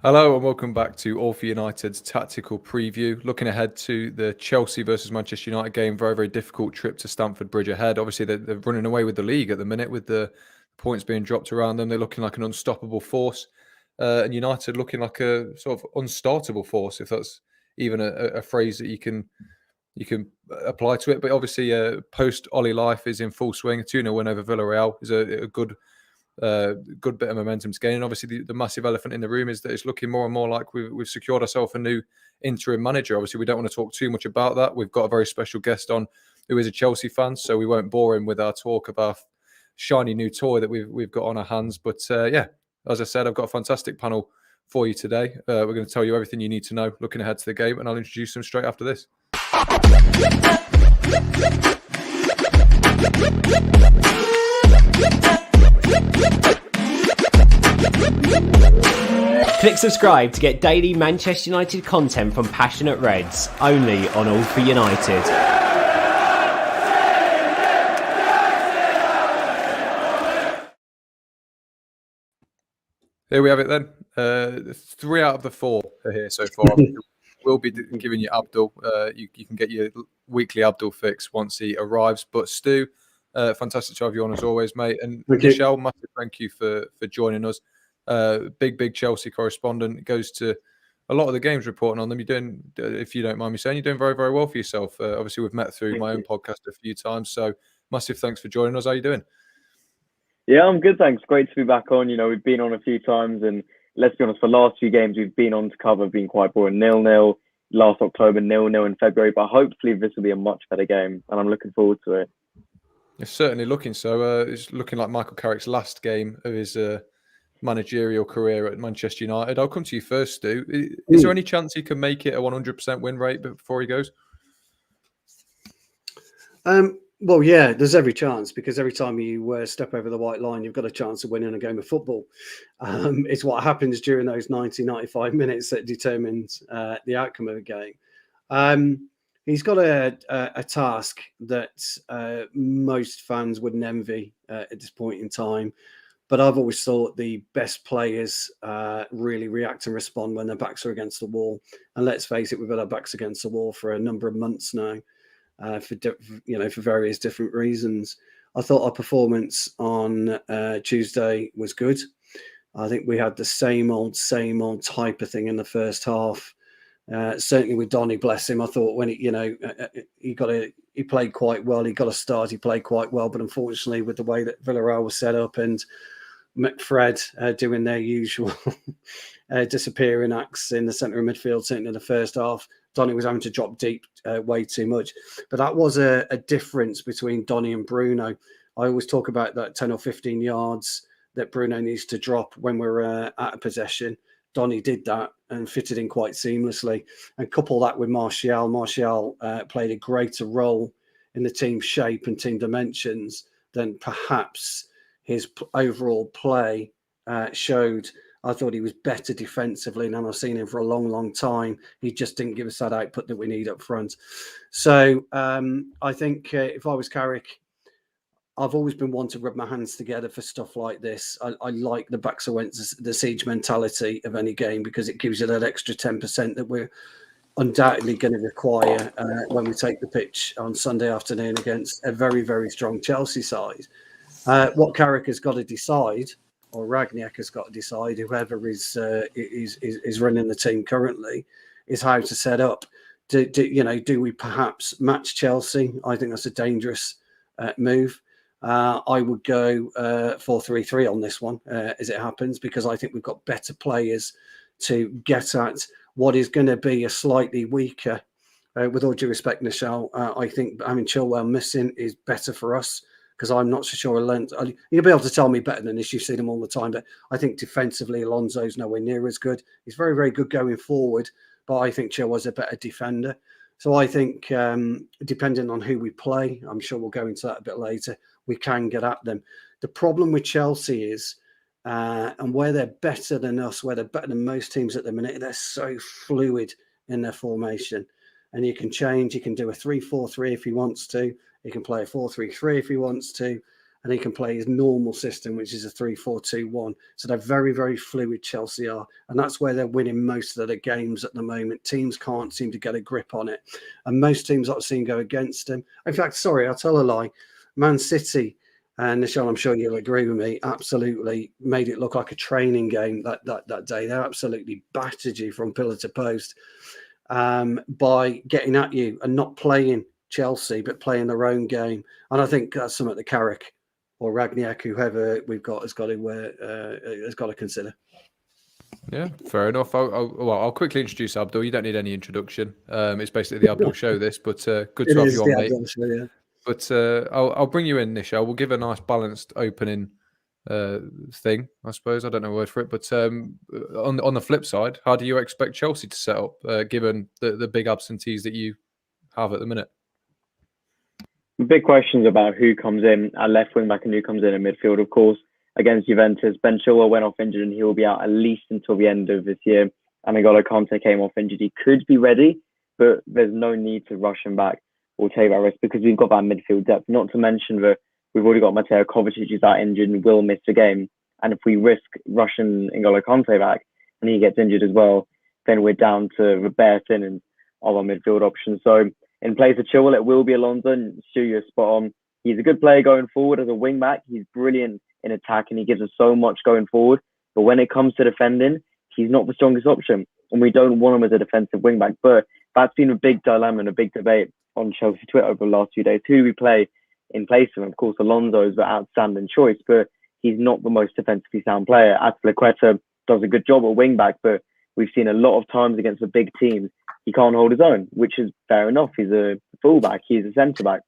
Hello and welcome back to All for United's tactical preview. Looking ahead to the Chelsea versus Manchester United game, very, very difficult trip to Stamford Bridge ahead. Obviously, they're running away with the league at the minute with the points being dropped around them. They're looking like an unstoppable force, and United looking like a sort of unstartable force, if that's even a phrase that you can apply to it. But obviously, post Ollie life is in full swing. A 2-0 win over Villarreal is a good bit of momentum to gain. And obviously, the massive elephant in the room is that it's looking more and more like we've secured ourselves a new interim manager. Obviously, we don't want to talk too much about that. We've got a very special guest on who is a Chelsea fan, so we won't bore him with our talk of our shiny new toy that we've got on our hands. But yeah, as I said, I've got a fantastic panel for you today. We're going to tell you everything you need to know looking ahead to the game, and I'll introduce them straight after this. Click subscribe to get daily Manchester United content from passionate Reds, only on All for United. Here we have it then. 3 out of the 4 are here so far. We'll be giving you Abdul. You can get your weekly Abdul fix once he arrives. But Stu, fantastic to have you on as always, mate. And Michelle, massive thank you for joining us. Big Chelsea correspondent, goes to a lot of the games reporting on them. You're doing, if you don't mind me saying, you're doing very, very well for yourself. Obviously, we've met through my own podcast a few times. So massive thanks for joining us. How are you doing? Yeah, I'm good, thanks. Great to be back on. You know, we've been on a few times, and let's be honest, for the last few games we've been on to cover have been quite boring. 0-0 last October, 0-0 in February, but hopefully this will be a much better game, and I'm looking forward to it. It's certainly looking so. It's looking like Michael Carrick's last game of his managerial career at Manchester United. I'll come to you first, Stu. Is there any chance he can make it a 100% win rate before he goes? Well, yeah, there's every chance, because every time you step over the white line, you've got a chance of winning a game of football. It's what happens during those 90, 95 minutes that determines the outcome of a game. He's got a task that most fans wouldn't envy at this point in time. But I've always thought the best players really react and respond when their backs are against the wall. And let's face it, we've had our backs against the wall for a number of months now. For various different reasons. I thought our performance on Tuesday was good. I think we had the same old type of thing in the first half. Certainly with Donny, bless him. I thought when he played quite well. He got a start. He played quite well, but unfortunately, with the way that Villarreal was set up and McFred doing their usual disappearing acts in the centre of midfield, certainly in the first half, Donny was having to drop deep way too much. But that was a difference between Donny and Bruno. I always talk about that 10 or 15 yards that Bruno needs to drop when we're out of possession. Donny did that and fitted in quite seamlessly. And couple that with Martial. Martial played a greater role in the team shape and team dimensions than perhaps his overall play showed. I thought he was better defensively than I've seen him for a long, long time. He just didn't give us that output that we need up front. So I think if I was Carrick, I've always been one to rub my hands together for stuff like this. I like the backs against the siege mentality of any game, because it gives you that extra 10% that we're undoubtedly going to require when we take the pitch on Sunday afternoon against a very, very strong Chelsea side. What Carrick has got to decide, or Ragniak has got to decide, whoever is running the team currently, is how to set up. Do we perhaps match Chelsea? I think that's a dangerous move. I would go 4-3-3 on this one as it happens, because I think we've got better players to get at what is going to be a slightly weaker, with all due respect, Michelle, I think having Chilwell missing is better for us, because I'm not so sure you'll be able to tell me better than this. You've seen him all the time, but I think defensively Alonso's nowhere near as good. He's very, very good going forward, but I think Chilwell's a better defender. So I think depending on who we play, I'm sure we'll go into that a bit later, we can get at them. The problem with Chelsea is, and where they're better than us, where they're better than most teams at the minute, they're so fluid in their formation. And you can change, you can do a 3-4-3 if he wants to. He can play a 4-3-3 if he wants to. and he can play his normal system, which is a 3-4-2-1. So they're very, very fluid, Chelsea are. And that's where they're winning most of their games at the moment. Teams can't seem to get a grip on it. And most teams I've seen go against them. In fact, sorry, I'll tell a lie. Man City, and Nishal, I'm sure you'll agree with me, absolutely made it look like a training game that day. They absolutely battered you from pillar to post by getting at you and not playing Chelsea, but playing their own game. And I think that's something that Carrick or Ragniak, whoever we've got, has got to consider. Yeah, fair enough. I'll quickly introduce Abdul. You don't need any introduction. It's basically the Abdul show, this, but good to have you on, mate. Show, yeah. But I'll bring you in, Nishal. We'll give a nice balanced opening thing, I suppose. I don't know a word for it, but on the flip side, how do you expect Chelsea to set up, given the big absentees that you have at the minute? Big questions about who comes in at left wing back and who comes in midfield. Of course, against Juventus, Ben Chilwell went off injured and he will be out at least until the end of this year. And N'Golo Kante came off injured. He could be ready, but there's no need to rush him back or take that risk because we've got that midfield depth. Not to mention that we've already got Mateo Kovacic who's out injured and will miss the game. And if we risk rushing N'Golo Kante back and he gets injured as well, then we're down to the bare thinnings of our midfield options. So in place of Chilwell, it will be Alonso. And Stu, you're spot on. He's a good player going forward as a wing back. He's brilliant in attack and he gives us so much going forward. But when it comes to defending, he's not the strongest option. And we don't want him as a defensive wing back. But that's been a big dilemma and a big debate on Chelsea Twitter over the last few days. Who we play in place of him? Of course, Alonso is the outstanding choice, but he's not the most defensively sound player. Azpilicueta does a good job at wing back, but we've seen a lot of times against the big teams, he can't hold his own, which is fair enough. He's a fullback, he's a centre back,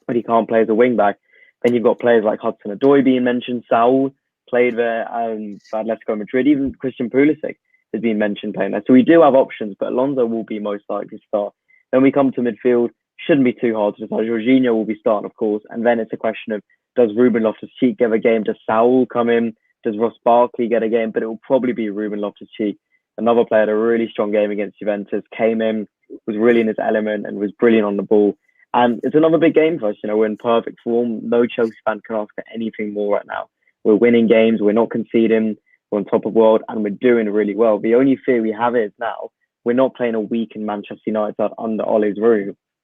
but he can't play as a wing back. Then you've got players like Hudson-Odoi being mentioned. Saul played there for Atletico Madrid. Even Christian Pulisic has been mentioned playing there. So we do have options, but Alonso will be most likely to start. Then we come to midfield. Shouldn't be too hard to decide. Jorginho will be starting, of course. And then it's a question of, does Ruben Loftus-Cheek get a game? Does Saul come in? Does Ross Barkley get a game? But it will probably be Ruben Loftus-Cheek. Another player had a really strong game against Juventus, came in, was really in his element and was brilliant on the ball. And it's another big game for us. You know, we're in perfect form. No Chelsea fan can ask for anything more right now. We're winning games. We're not conceding. We're on top of the world and we're doing really well. The only fear we have is now we're not playing a weakened Manchester United side under Ole's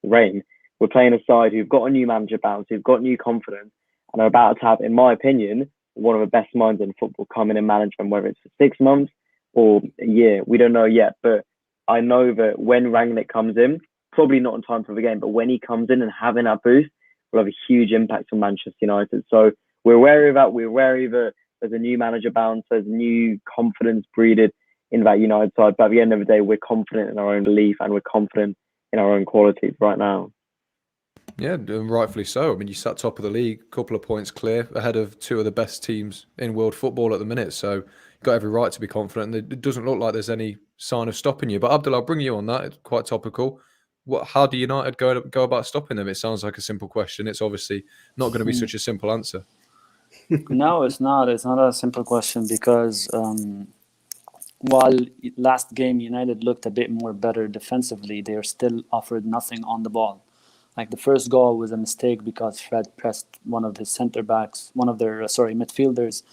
reign. We're playing a side who've got a new manager bounce, who've got new confidence, and are about to have, in my opinion, one of the best minds in football come in and manage them, whether it's for 6 months or a year. We don't know yet, but I know that when Rangnick comes in, probably not in time for the game, but when he comes in and having that boost, will have a huge impact on Manchester United. So we're wary of that. We're wary that there's a new manager bounce, there's new confidence breeded in that United side. But at the end of the day, we're confident in our own belief and we're confident in our own qualities right now. Yeah, and rightfully so. I mean, you sat top of the league, a couple of points clear, ahead of two of the best teams in world football at the minute. So you've got every right to be confident. And it doesn't look like there's any sign of stopping you. But Abdul, I'll bring you on that. It's quite topical. How do United go about stopping them? It sounds like a simple question. It's obviously not going to be such a simple answer. No, it's not. It's not a simple question because while last game United looked a bit more better defensively, they are still offered nothing on the ball. Like the first goal was a mistake because Fred pressed one of his center backs, one of their midfielders,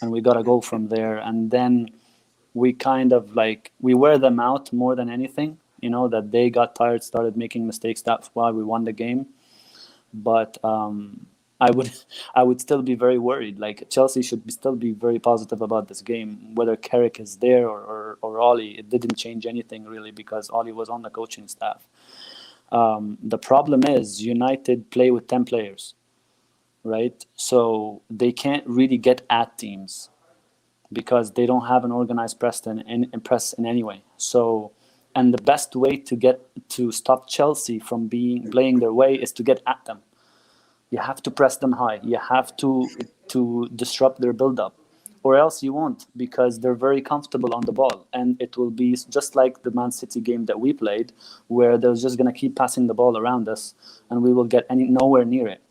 and we got a goal from there. And then we kind of we wear them out more than anything. You know, that they got tired, started making mistakes. That's why we won the game. But I would still be very worried. Like Chelsea should still be very positive about this game, whether Carrick is there or Ole. It didn't change anything really because Ole was on the coaching staff. The problem is United play with 10 players, right? So they can't really get at teams because they don't have an organized press in any way. So, and the best way to stop Chelsea from playing their way is to get at them. You have to press them high. You have to disrupt their build-up, or else you won't, because they're very comfortable on the ball. And it will be just like the Man City game that we played, where they're just going to keep passing the ball around us, and we will get nowhere near it,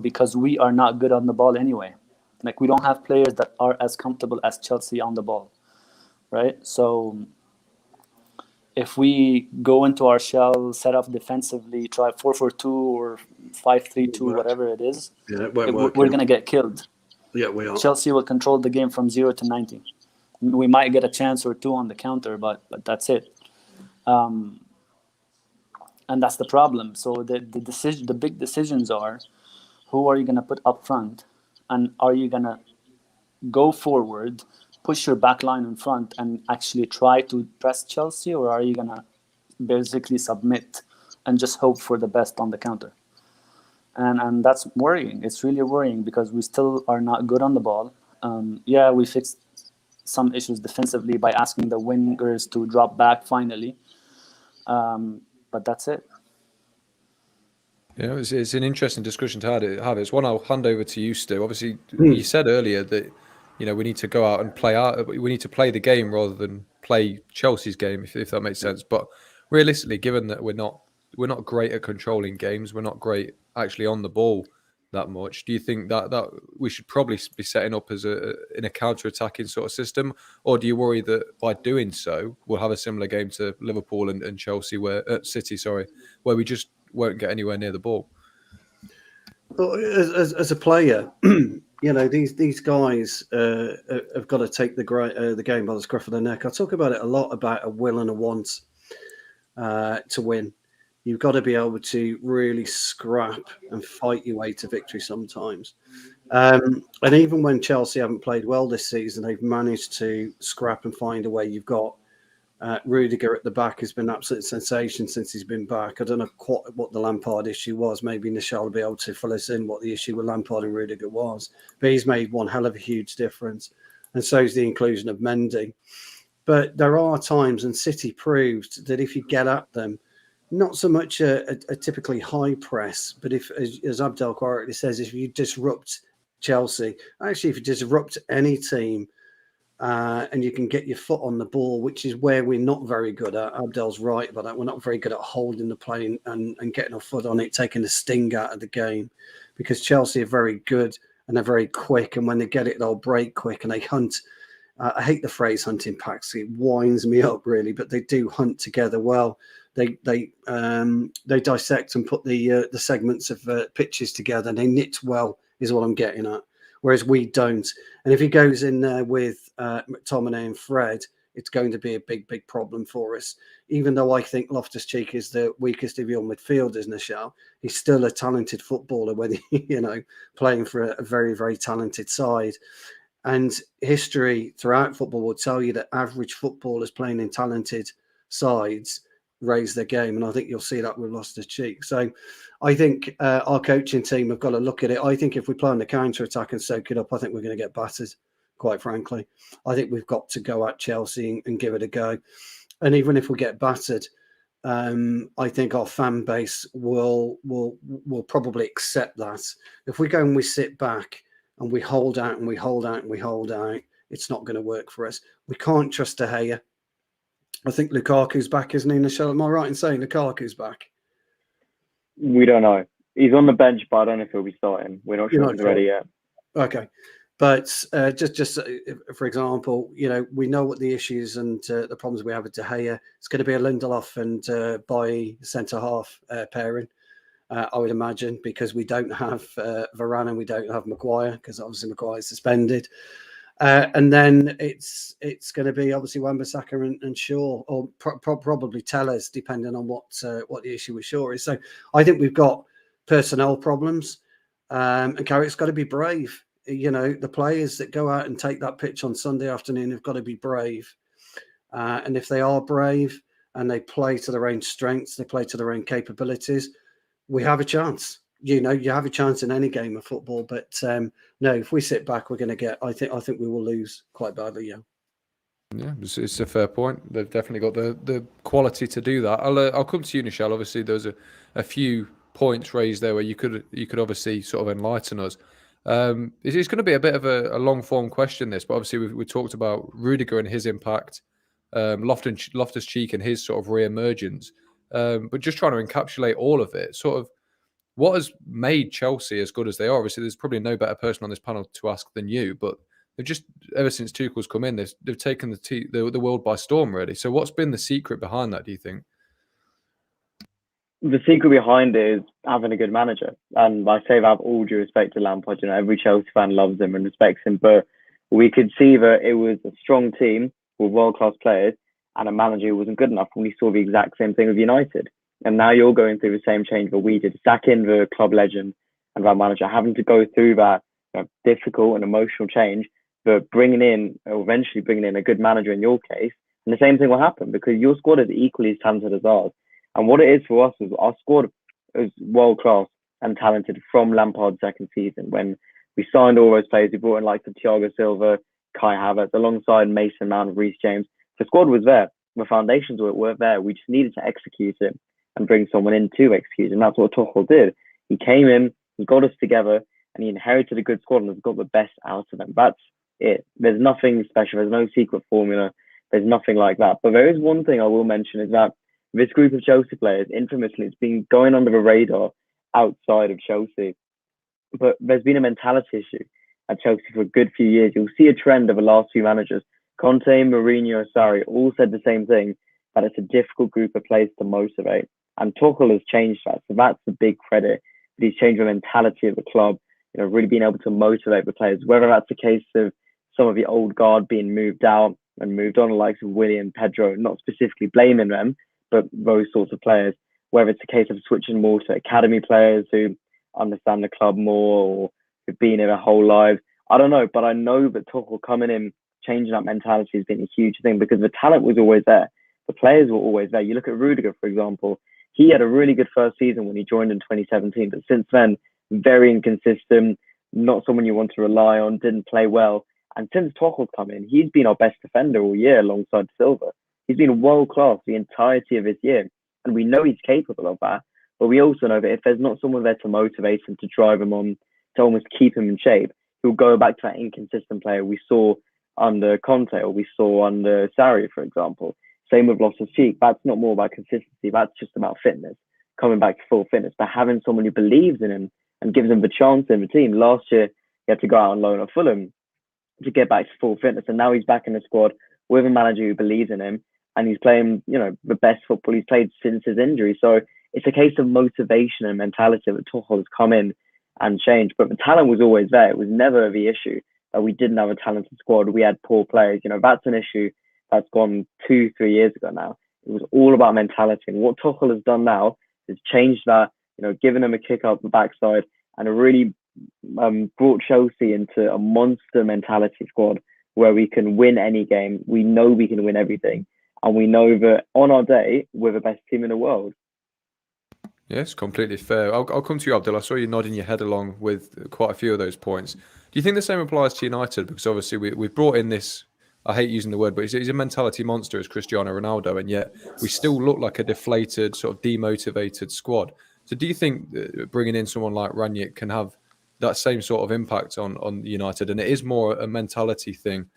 because we are not good on the ball anyway. Like, we don't have players that are as comfortable as Chelsea on the ball, right? So if we go into our shell, set up defensively, try 4-4-2 or 5-3-2, whatever it is, Yeah, it won't work. we're going to get killed. Yeah, we are. Chelsea will control the game from 0 to 90. We might get a chance or two on the counter, but that's it. And that's the problem. So the big decisions are, who are you going to put up front, and are you going to go forward, push your back line in front, and actually try to press Chelsea, or are you going to basically submit and just hope for the best on the counter? And that's worrying. It's really worrying because we still are not good on the ball. Yeah, we fixed some issues defensively by asking the wingers to drop back finally. But that's it. Yeah, it's an interesting discussion to have. It's one I'll hand over to you, Stu. Obviously, you said earlier that we need to go out and play out. We need to play the game rather than play Chelsea's game, if that makes sense. But realistically, given that we're not great at controlling games, we're not great actually on the ball that much. Do you think that we should probably be setting up as in a counter-attacking sort of system, or do you worry that by doing so we'll have a similar game to Liverpool and Chelsea, City, where we just won't get anywhere near the ball? Well, as a player, these guys have got to take the game by the scruff of the neck. I talk about it a lot, about a will and a want to win. You've got to be able to really scrap and fight your way to victory sometimes. And even when Chelsea haven't played well this season, they've managed to scrap and find a way. You've got Rudiger at the back has been an absolute sensation since he's been back. I don't know quite what the Lampard issue was. Maybe Nishal will be able to fill us in what the issue with Lampard and Rudiger was. But he's made one hell of a huge difference. And so is the inclusion of Mendy. But there are times, and City proved that if you get at them, not so much a typically high press, but if, as Abdel correctly says, if you disrupt Chelsea, actually if you disrupt any team, and you can get your foot on the ball, which is where we're not very good at. Abdel's right about that. We're not very good at holding the play and getting our foot on it, taking the sting out of the game, because Chelsea are very good and they're very quick. And when they get it, they'll break quick and they hunt. I hate the phrase hunting packs. It winds me up really, but they do hunt together well. They dissect and put the segments of pitches together, and they knit well, is what I'm getting at. Whereas we don't. And if he goes in there with McTominay and Fred, it's going to be a big, big problem for us. Even though I think Loftus-Cheek is the weakest of your midfielders, Nishal, he's still a talented footballer, whether playing for a very, very talented side. And history throughout football will tell you that average footballers playing in talented sides raise their game, and I think you'll see that with Loftus-Cheek. So I think our coaching team have got to look at it. I think if we play on the counter-attack and soak it up, I think we're going to get battered, quite frankly. I think we've got to go at Chelsea and give it a go. And even if we get battered, I think our fan base will probably accept that. If we go and we sit back and we hold out and we hold out and we hold out, it's not going to work for us. We can't trust De Gea. I think Lukaku's back, isn't he, Michelle? Am I right in saying Lukaku's back? We don't know. He's on the bench, but I don't know if he'll be starting. We're not sure if he's ready yet. Okay. But just for example, we know what the issues and the problems we have with De Gea. It's going to be a Lindelof and by centre-half pairing, I would imagine, because we don't have Varane and we don't have Maguire, because obviously Maguire's suspended. And then it's going to be obviously Wan-Bissaka and Shaw, or probably Tellez, depending on what the issue with Shaw is. So I think we've got personnel problems, and Carrick's got to be brave. The players that go out and take that pitch on Sunday afternoon have got to be brave, and if they are brave and they play to their own strengths, they play to their own capabilities, we have a chance. You have a chance in any game of football, but no, if we sit back, we're going to get. I think we will lose quite badly. Yeah, it's a fair point. They've definitely got the quality to do that. I'll come to you, Nishal. Obviously, there's a few points raised there where you could obviously sort of enlighten us. It's going to be a bit of a long form question, this, but obviously we talked about Rudiger and his impact, Loftus-Cheek and his sort of re-emergence, but just trying to encapsulate all of it, sort of. What has made Chelsea as good as they are? Obviously, there's probably no better person on this panel to ask than you, but they've just, ever since Tuchel's come in, they've taken the world by storm, really. So what's been the secret behind that, do you think? The secret behind it is having a good manager. And I say that with all due respect to Lampard, every Chelsea fan loves him and respects him. But we could see that it was a strong team with world-class players and a manager who wasn't good enough. And we saw the exact same thing with United. And now you're going through the same change that we did, sacking the club legend and that manager, having to go through that difficult and emotional change, but eventually bringing in a good manager in your case. And the same thing will happen because your squad is equally as talented as ours. And what it is for us is our squad is world-class and talented from Lampard's second season. When we signed all those players, we brought in like Thiago Silva, Kai Havertz, alongside Mason Mount and Rhys James. The squad was there. The foundations were there. We just needed to execute it and bring someone in to execute. And that's what Tuchel did. He came in, he got us together, and he inherited a good squad and has got the best out of them. That's it. There's nothing special. There's no secret formula. There's nothing like that. But there is one thing I will mention is that this group of Chelsea players, infamously, it's been going under the radar outside of Chelsea. But there's been a mentality issue at Chelsea for a good few years. You'll see a trend of the last few managers. Conte, Mourinho, Sarri all said the same thing, that it's a difficult group of players to motivate. And Tuchel has changed that. So that's the big credit. He's changed the mentality of the club, really being able to motivate the players, whether that's the case of some of the old guard being moved out and moved on, like Willian, Pedro, not specifically blaming them, but those sorts of players, whether it's a case of switching more to academy players who understand the club more or who've been here their whole lives. I don't know, but I know that Tuchel coming in, changing that mentality has been a huge thing because the talent was always there. The players were always there. You look at Rudiger, for example. He had a really good first season when he joined in 2017, but since then, very inconsistent, not someone you want to rely on, didn't play well. And since Tuchel's come in, he's been our best defender all year alongside Silva. He's been world-class the entirety of his year. And we know he's capable of that. But we also know that if there's not someone there to motivate him, to drive him on, to almost keep him in shape, he'll go back to that inconsistent player we saw under Conte or we saw under Sarri, for example. Same with Loftus-Cheek. That's not more about consistency. That's just about fitness, coming back to full fitness. But having someone who believes in him and gives him the chance in the team. Last year, he had to go out on loan at Fulham to get back to full fitness. And now he's back in the squad with a manager who believes in him. And he's playing, the best football he's played since his injury. So it's a case of motivation and mentality that Tuchel has come in and changed. But the talent was always there. It was never the issue that we didn't have a talented squad. We had poor players. That's an issue that's gone 2-3 years ago now. It was all about mentality. And what Tuchel has done now is changed that, given them a kick up the backside and really brought Chelsea into a monster mentality squad where we can win any game. We know we can win everything. And we know that on our day, we're the best team in the world. Yes, completely fair. I'll come to you, Abdul. I saw you nodding your head along with quite a few of those points. Do you think the same applies to United? Because obviously we've brought in this, I hate using the word, but he's a mentality monster as Cristiano Ronaldo, and yet we still look like a deflated, sort of demotivated squad. So do you think that bringing in someone like Rangnick can have that same sort of impact on United? And it is more a mentality thing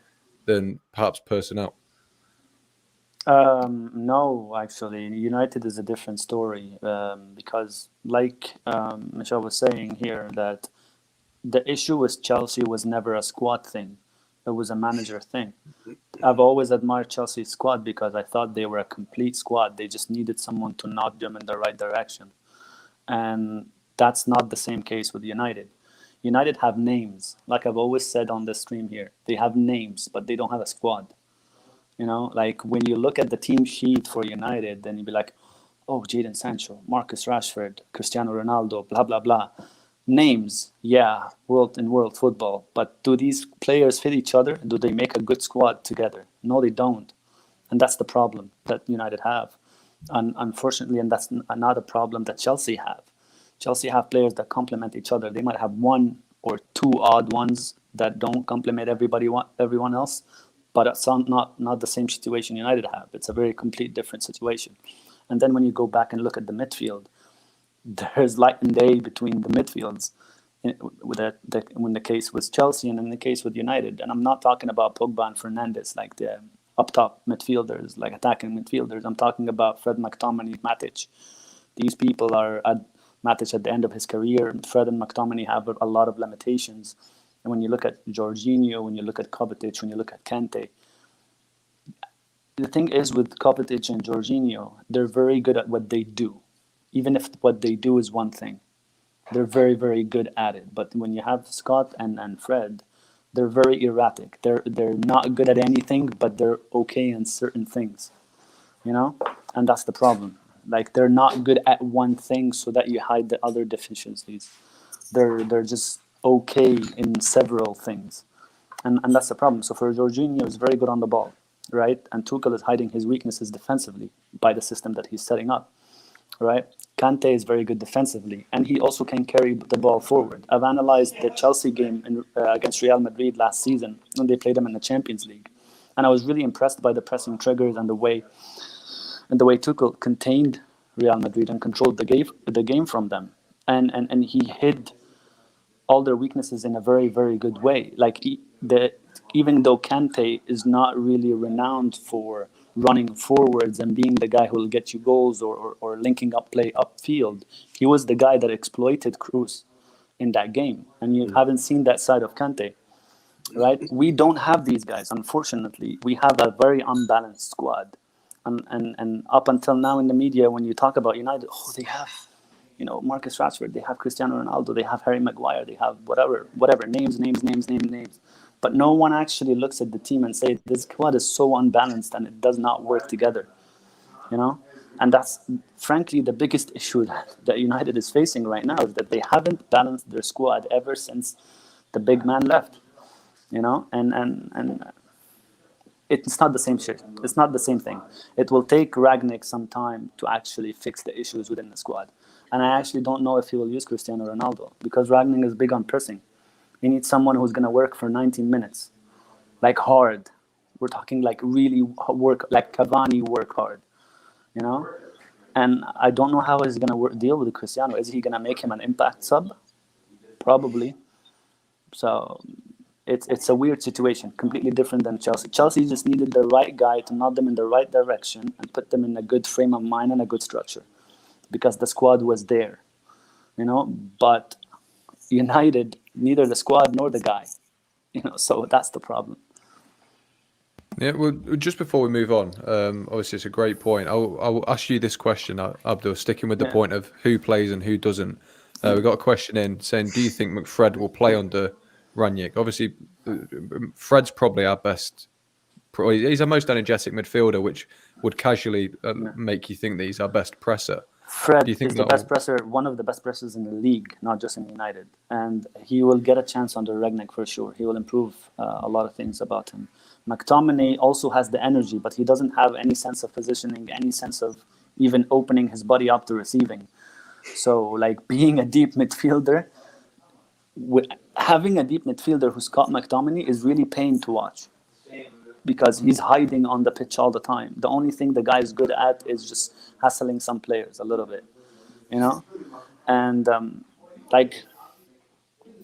than perhaps personnel? No, actually, United is a different story because, like Michelle was saying here, that the issue with Chelsea was never a squad thing; it was a manager thing. I've always admired Chelsea's squad because I thought they were a complete squad. They just needed someone to nudge them in the right direction, and that's not the same case with United. United have names, like I've always said on the stream here. They have names, but they don't have a squad. Like when you look at the team sheet for United, then you'd be like, oh, Jadon Sancho, Marcus Rashford, Cristiano Ronaldo, blah, blah, blah. Names, yeah, world football. But do these players fit each other? Do they make a good squad together? No, they don't. And that's the problem that United have. And unfortunately, and that's not a problem that Chelsea have. Chelsea have players that complement each other. They might have one or two odd ones that don't complement everyone else. But it's not the same situation United have. It's a very complete different situation. And then when you go back and look at the midfield, there's light and day between the midfields when the case was Chelsea and in the case with United. And I'm not talking about Pogba and Fernandes, like the up top midfielders, like attacking midfielders. I'm talking about Fred, McTominay, Matic. These people are at Matic at the end of his career. Fred and McTominay have a lot of limitations. And when you look at Jorginho, when you look at Kovacic, when you look at Kante, the thing is with Kovacic and Jorginho, they're very good at what they do. Even if what they do is one thing, they're very, very good at it. But when you have Scott and Fred, they're very erratic. They're not good at anything, but they're okay in certain things, you know? And that's the problem. Like, they're not good at one thing so that you hide the other deficiencies. They're just okay in several things. And that's the problem. So for Jorginho, he's very good on the ball, right? And Tuchel is hiding his weaknesses defensively by the system that he's setting up, right? Kante is very good defensively, and he also can carry the ball forward. I've analyzed the Chelsea game against Real Madrid last season when they played them in the Champions League, and I was really impressed by the pressing triggers and the way Tuchel contained Real Madrid and controlled the game from them, and he hid all their weaknesses in a very, very good way. Like, even though Kante is not really renowned for running forwards and being the guy who will get you goals or linking up play upfield, he was the guy that exploited Kroos in that game. And you haven't seen that side of Kante, right? We don't have these guys, unfortunately. We have a very unbalanced squad. And up until now in the media, when you talk about United, they have, Marcus Rashford, they have Cristiano Ronaldo, they have Harry Maguire, they have whatever, names. But no one actually looks at the team and says, this squad is so unbalanced and it does not work together, And that's, frankly, the biggest issue that United is facing right now, is that they haven't balanced their squad ever since the big man left, and it's not the same shit. It's not the same thing. It will take Rangnick some time to actually fix the issues within the squad. And I actually don't know if he will use Cristiano Ronaldo, because Rangnick is big on pressing. He needs someone who's going to work for 90 minutes, like hard. We're talking like really work, like Cavani work hard, And I don't know how he's going to deal with Cristiano. Is he going to make him an impact sub? Probably. So it's a weird situation, completely different than Chelsea. Chelsea just needed the right guy to nod them in the right direction and put them in a good frame of mind and a good structure, because the squad was there, But United, neither the squad nor the guy, so that's the problem. Yeah, well, just before we move on, obviously it's a great point. I'll ask you this question, Abdul, sticking with the point of who plays and who doesn't. We got a question in saying, do you think McFred will play under Rangnick? Obviously, Fred's probably our best. He's our most energetic midfielder, which would casually make you think that he's our best presser. Fred is the best presser, one of the best pressers in the league, not just in United. And he will get a chance under Rangnick for sure. He will improve a lot of things about him. McTominay also has the energy, but he doesn't have any sense of positioning, any sense of even opening his body up to receiving. So, like, being a deep midfielder, having a deep midfielder who's Scott McTominay is really pain to watch, because he's hiding on the pitch all the time. The only thing the guy is good at is just hassling some players a little bit, And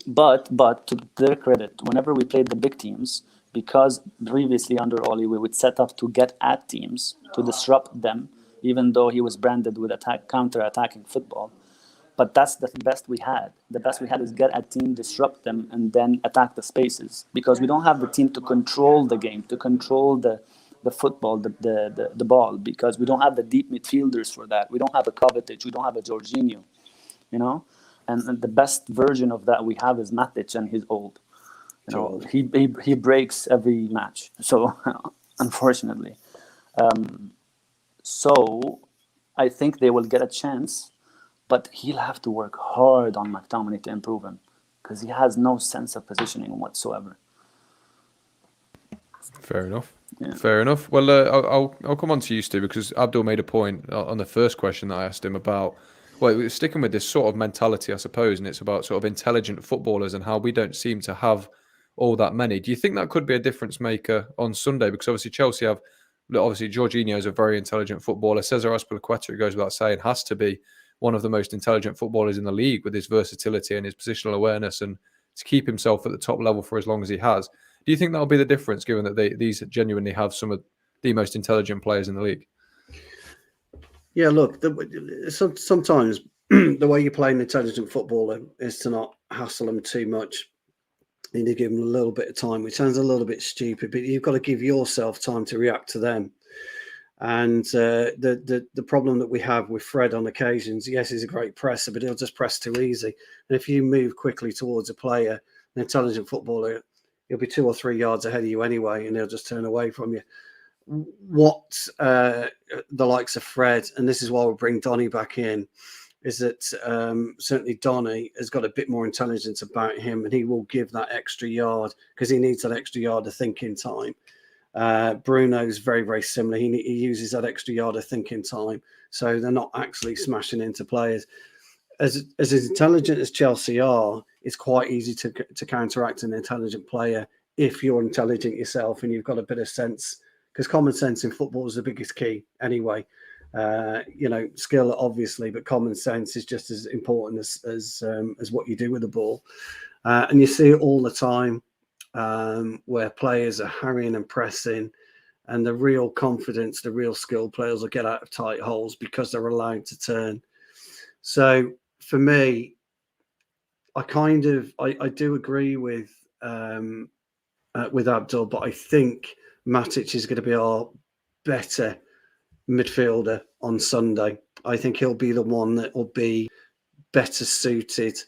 but to their credit, whenever we played the big teams, because previously under Oli we would set up to get at teams, to disrupt them, even though he was branded with counter-attacking football. But that's the best we had. The best we had is get at team, disrupt them, and then attack the spaces. Because we don't have the team to control the game, to control the football, the ball. Because we don't have the deep midfielders for that. We don't have a Kovacic. We don't have a Jorginho. And the best version of that we have is Matic, and he's old. He breaks every match. So unfortunately, so I think they will get a chance. But he'll have to work hard on McTominay to improve him, because he has no sense of positioning whatsoever. Fair enough. Yeah. Fair enough. Well, I'll come on to you, Stu, because Abdul made a point on the first question that I asked him about, well, sticking with this sort of mentality, I suppose, and it's about sort of intelligent footballers and how we don't seem to have all that many. Do you think that could be a difference maker on Sunday? Because obviously Chelsea have, obviously Jorginho is a very intelligent footballer. Cesar Azpilicueta, it goes without saying, has to be one of the most intelligent footballers in the league with his versatility and his positional awareness, and to keep himself at the top level for as long as he has. Do you think that'll be the difference, given that these genuinely have some of the most intelligent players in the league? Yeah, look, sometimes the way you play an intelligent footballer is to not hassle them too much. You need to give them a little bit of time, which sounds a little bit stupid, but you've got to give yourself time to react to them. And the problem that we have with Fred on occasions, yes, he's a great presser, but he'll just press too easy. And if you move quickly towards a player, an intelligent footballer, he'll be 2 or 3 yards ahead of you anyway, and he'll just turn away from you. What the likes of Fred, and this is why we'll bring Donny back in, is that certainly Donny has got a bit more intelligence about him, and he will give that extra yard because he needs that extra yard of thinking time. Bruno's very, very similar. He uses that extra yard of thinking time, so they're not actually smashing into players. As intelligent as Chelsea are, it's quite easy to counteract an intelligent player if you're intelligent yourself and you've got a bit of sense, because common sense in football is the biggest key anyway. Skill obviously, but common sense is just as important as what you do with the ball. And you see it all the time where players are harrying and pressing, and the real confidence, the real skilled players will get out of tight holes because they're allowed to turn. So for me, I do agree with Abdul, but I think Matic is going to be our better midfielder on Sunday. I think he'll be the one that will be better suited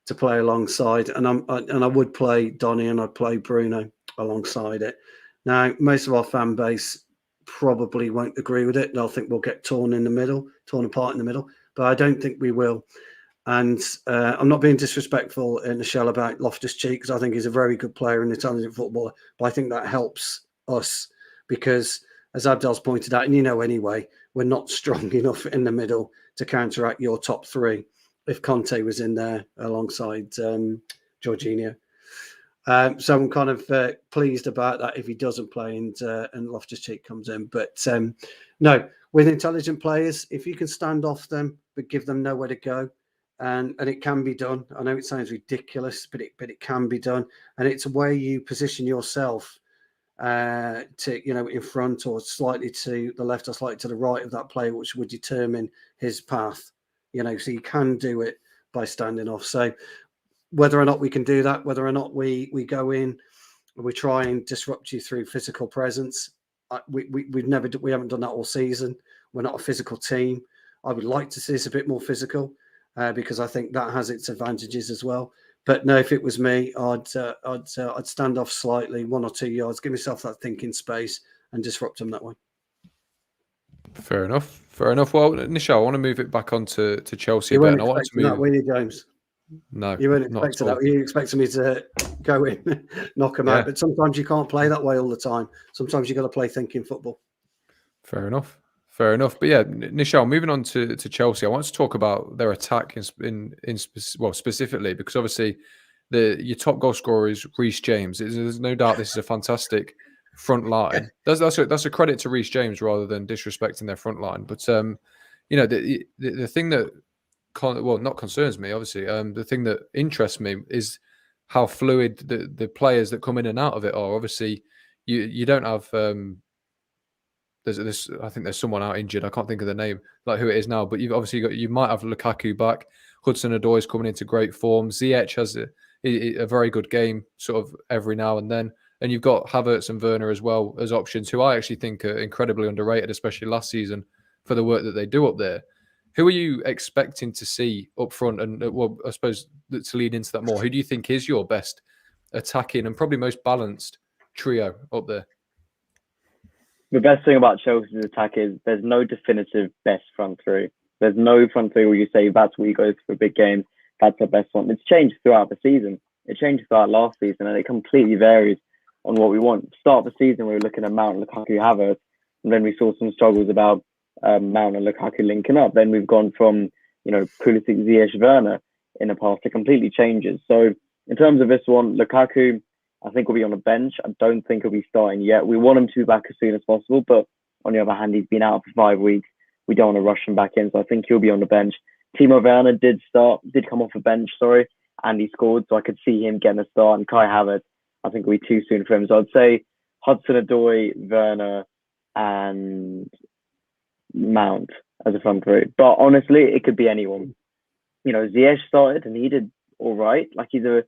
to play alongside, and I would play Donny and I'd play Bruno alongside it. Now, most of our fan base probably won't agree with it. They'll think we'll get torn apart in the middle, but I don't think we will. And I'm not being disrespectful in the shell about Loftus-Cheek, because I think he's a very good player and intelligent footballer, but I think that helps us because, as Abdel's pointed out, and anyway, we're not strong enough in the middle to counteract your top three if Conte was in there alongside Jorginho. So I'm kind of pleased about that if he doesn't play and Loftus-Cheek comes in. But no, with intelligent players, if you can stand off them but give them nowhere to go, and it can be done. I know it sounds ridiculous, but it can be done. And it's where you position yourself to in front or slightly to the left or slightly to the right of that player, which would determine his path. So you can do it by standing off. So whether or not we can do that, whether or not we go in and we try and disrupt you through physical presence, we haven't done that all season. We're not a physical team. I would like to see us a bit more physical because I think that has its advantages as well. But no, if it was me, I'd stand off slightly, 1 or 2 yards, give myself that thinking space and disrupt them that way. Fair enough. Well, Nishal, I want to move it back on to Chelsea. You weren't I want to expecting that, were you, James? No, you weren't expecting that. You expected me to go in, knock them out. But sometimes you can't play that way all the time. Sometimes you've got to play thinking football. Fair enough. But yeah, Nishal, moving on to Chelsea, I want to talk about their attack specifically because obviously your top goal scorer is Rhys James. There's no doubt this is a fantastic front line. That's a credit to Rhys James rather than disrespecting their front line. But the thing that not concerns me, obviously, the thing that interests me is how fluid the players that come in and out of it are. Obviously, you don't have. I think there's someone out injured. I can't think of the name, like who it is now. But you've obviously you might have Lukaku back. Hudson-Odoi is coming into great form. Ziyech has a very good game, sort of every now and then. And you've got Havertz and Werner as well as options, who I actually think are incredibly underrated, especially last season for the work that they do up there. Who are you expecting to see up front? And I suppose to lead into that more, who do you think is your best attacking and probably most balanced trio up there? The best thing about Chelsea's attack is there's no definitive best front three. There's no front three where you say that's where you go for a big game. That's the best one. It's changed throughout the season. It changed throughout last season, and it completely varies on what we want. Start of the season, we were looking at Mount, Lukaku, Havertz, and then we saw some struggles about Mount and Lukaku linking up. Then we've gone from Pulisic, Ziyech, Werner in the past. It completely changes. So in terms of this one, Lukaku, I think will be on the bench. I don't think he'll be starting yet. We want him to be back as soon as possible, but on the other hand, he's been out for 5 weeks. We don't want to rush him back in, so I think he'll be on the bench. Timo Werner did come off the bench, and he scored, so I could see him getting a start. And Kai Havertz, I think it'll be too soon for him. So I'd say Hudson-Odoi, Werner, and Mount as a front three. But honestly, it could be anyone. Ziyech started and he did all right. Like he's a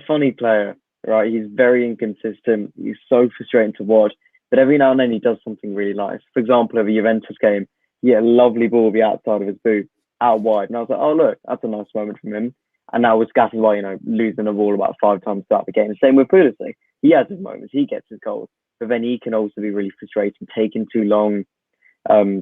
funny player. right? He's very inconsistent. He's so frustrating to watch. But every now and then he does something really nice. For example, of a Juventus game, he had a lovely ball be outside of his boot, out wide. And I was like, oh, look, that's a nice moment from him. And now we're scattered by, losing the ball about 5 times throughout the game. Same with Pulisic. He has his moments. He gets his goals. But then he can also be really frustrating, taking too long,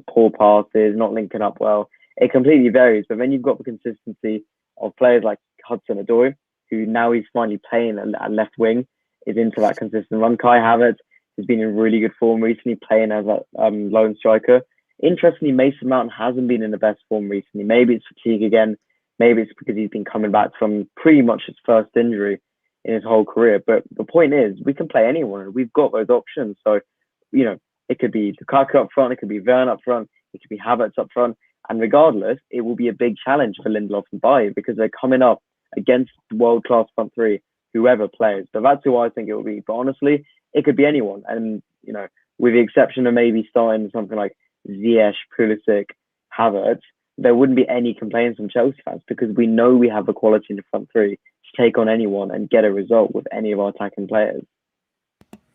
poor passes, not linking up well. It completely varies. But then you've got the consistency of players like Hudson-Odoi, who now he's finally playing at left wing, is into that consistent run. Kai Havertz has been in really good form recently, playing as a lone striker. Interestingly, Mason Mount hasn't been in the best form recently. Maybe it's fatigue again. Maybe it's because he's been coming back from pretty much his first injury in his whole career. But the point is, we can play anyone. We've got those options. So, it could be Lukaku up front. It could be Werner up front. It could be Havertz up front. And regardless, it will be a big challenge for Lindelof and Bailly because they're coming up against world-class front three, whoever plays. So that's who I think it will be. But honestly, it could be anyone. And, with the exception of maybe starting something like Ziyech, Pulisic, Havertz, there wouldn't be any complaints from Chelsea fans because we know we have the quality in the front three to take on anyone and get a result with any of our attacking players.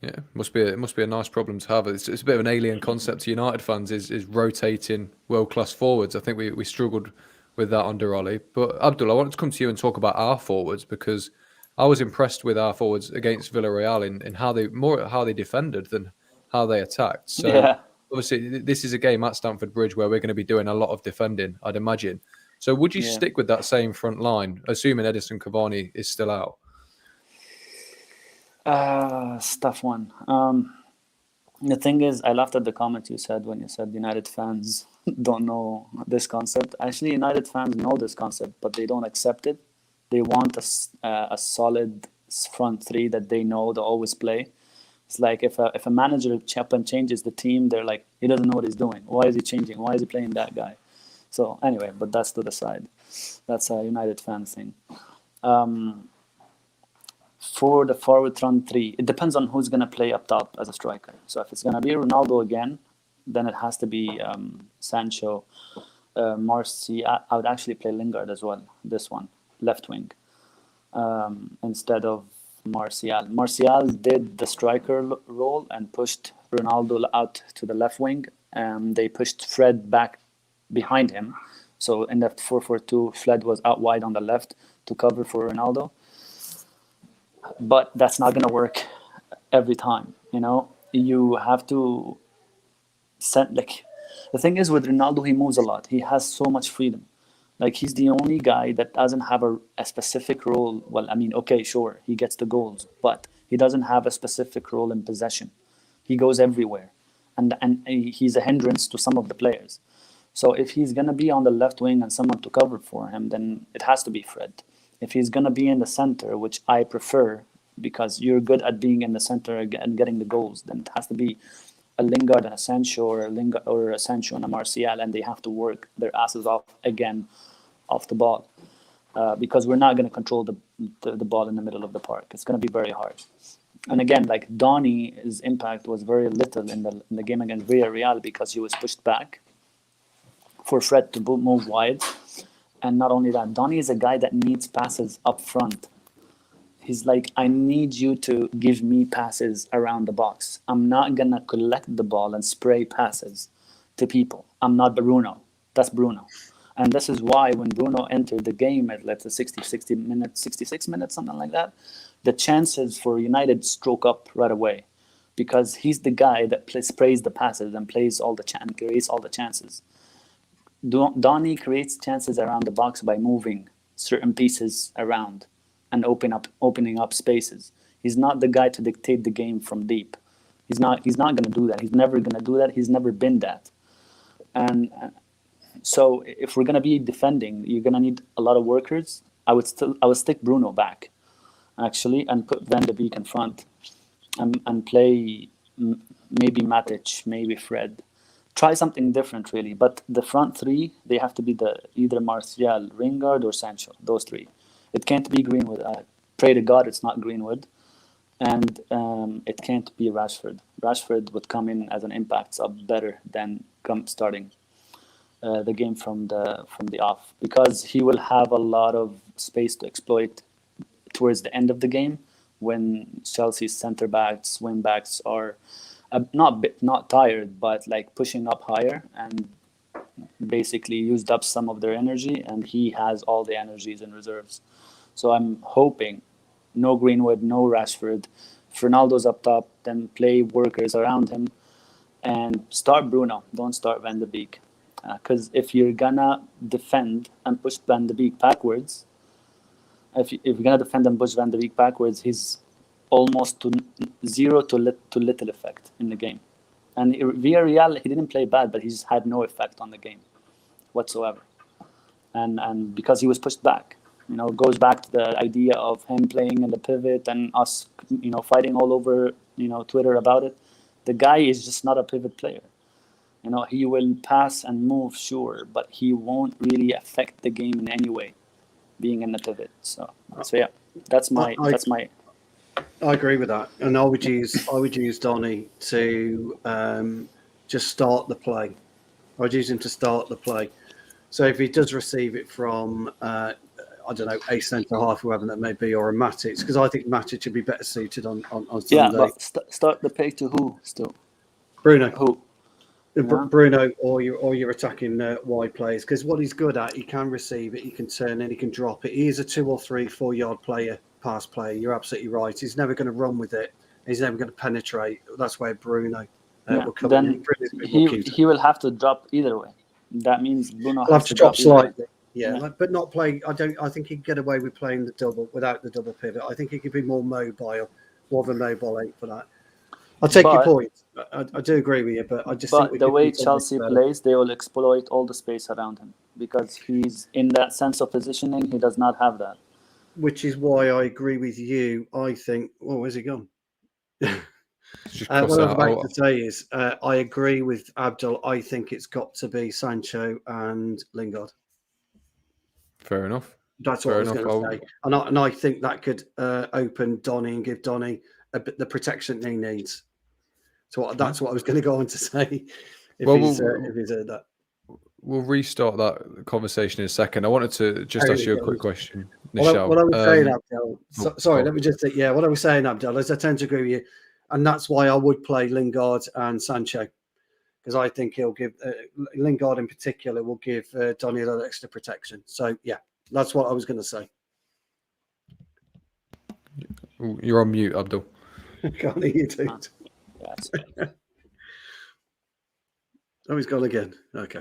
Yeah, it must be a nice problem to have. It's a bit of an alien concept to United fans is rotating world-class forwards. I think we struggled with that under Ollie. But Abdul, I wanted to come to you and talk about our forwards because I was impressed with our forwards against Villarreal in how they defended than how they attacked. So Yeah. obviously this is a game at Stamford Bridge where we're going to be doing a lot of defending, I'd imagine. So would you stick with that same front line, assuming Edison Cavani is still out? It's a tough one. The thing is, I laughed at the comment you said when you said United fans don't know this concept. Actually, United fans know this concept, but they don't accept it. They want a solid front three that they know they always play. It's like if a manager changes the team, they're like, he doesn't know what he's doing. Why is he changing? Why is he playing that guy? So anyway, but that's to the side. That's a United fan thing. For the forward front three, it depends on who's going to play up top as a striker. So if it's going to be Ronaldo again, then it has to be Sancho, Martial. I would actually play Lingard as well, this one, left wing, instead of Martial. Martial did the striker role and pushed Ronaldo out to the left wing. They pushed Fred back behind him. So in the 4-4-2, Fred was out wide on the left to cover for Ronaldo. But that's not going to work every time, You have to set, the thing is with Ronaldo, he moves a lot. He has so much freedom. He's the only guy that doesn't have a specific role. Well, I mean, okay, sure, he gets the goals, but he doesn't have a specific role in possession. He goes everywhere. And he's a hindrance to some of the players. So if he's going to be on the left wing and someone to cover for him, then it has to be Fred. If he's going to be in the center, which I prefer because you're good at being in the center and getting the goals, then it has to be a Lingard and a Sancho or a Sancho and a Martial, and they have to work their asses off again off the ball because we're not going to control the ball in the middle of the park. It's going to be very hard. And again, Donny's impact was very little in the game against Villarreal because he was pushed back for Fred to move wide. And not only that, Donny is a guy that needs passes up front. He's like, I need you to give me passes around the box. I'm not going to collect the ball and spray passes to people. I'm not Bruno. That's Bruno. And this is why when Bruno entered the game at, let's say, 66 minutes, something like that, the chances for United stroke up right away because he's the guy that sprays the passes and creates all the chances. Donny creates chances around the box by moving certain pieces around and opening up spaces. He's not the guy to dictate the game from deep. He's not going to do that. He's never going to do that. He's never been that. And so if we're going to be defending, you're going to need a lot of workers. I would stick Bruno back, actually, and put Van De Beek in front and play maybe Matic, maybe Fred. Try something different, really. But the front three, they have to be either Martial, Lingard, or Sancho. Those three. It can't be Greenwood. Pray to God it's not Greenwood. And it can't be Rashford. Rashford would come in as an impact sub better than starting the game from the off because he will have a lot of space to exploit towards the end of the game when Chelsea's centre backs, wing backs are not tired, but like pushing up higher and basically used up some of their energy, and he has all the energies in reserves. So I'm hoping no Greenwood, no Rashford, Ronaldo's up top, then play workers around him, and start Bruno. Don't start Van de Beek. Because if you're gonna defend and push Van de Beek backwards, if you're gonna defend and push Van de Beek backwards, he's almost to zero to little effect in the game. And Villarreal, he didn't play bad, but he just had no effect on the game whatsoever. And because he was pushed back, it goes back to the idea of him playing in the pivot and us, fighting all over, Twitter about it. The guy is just not a pivot player. He will pass and move, sure, but he won't really affect the game in any way, being in the pivot. So yeah, that's my. I agree with that, and I would use Donny to just start the play. I would use him to start the play. So if he does receive it from I don't know, a centre half, whoever that may be, or a Matic, because I think Matic should be better suited on Sunday. Yeah, but start the play to who still? Bruno. Who? Bruno, or you're attacking wide players, because what he's good at, he can receive it, he can turn it, he can drop it. He is a 2 or 3, 4 yard pass player. You're absolutely right. He's never going to run with it. He's never going to penetrate. That's where Bruno will come in. He will have to drop either way. That means Bruno will have to drop slightly. Yeah. But not play. I think he'd get away with playing the double without the double pivot. I think he could be more mobile of a mobile 8 for that. I'll take your point. I do agree with you, but I just think the way Chelsea plays, they will exploit all the space around him because he's in that sense of positioning. He does not have that. Which is why I agree with you. I think. Oh, where's he gone? What I was about to say is, I agree with Abdul. I think it's got to be Sancho and Lingard. Fair enough. That's what I was going to say, and I think that could open Donny and give Donny the protection he needs. So that's what I was going to go on to say. If he's heard that, we'll restart that conversation in a second. I wanted to just ask you a quick question, Nishal. What I was saying, Abdel. Sorry, let me just say, what I was saying, Abdel, is I tend to agree with you, and that's why I would play Lingard and Sancho, because I think he'll give Lingard in particular will give Donny a little extra protection. So yeah, that's what I was going to say. You're on mute, Abdul. Can't hear you, dude. Oh, he's gone again. Okay.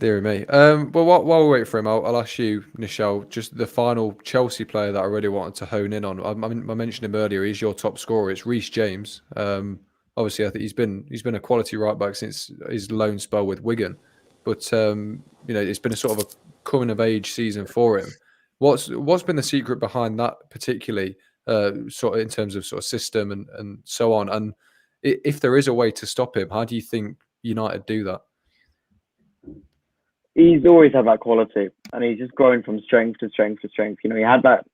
Dear me. Well, while we wait for him, I'll ask you, Nishal, just the final Chelsea player that I really wanted to hone in on. I mentioned him earlier. He's your top scorer. It's Rhys James. Obviously, I think he's been a quality right back since his loan spell with Wigan, but it's been a sort of a coming of age season for him. What's been the secret behind that, particularly sort of in terms of sort of system and so on? And if there is a way to stop him, how do you think United do that? He's always had that quality, and he's just grown from strength to strength to strength. He had that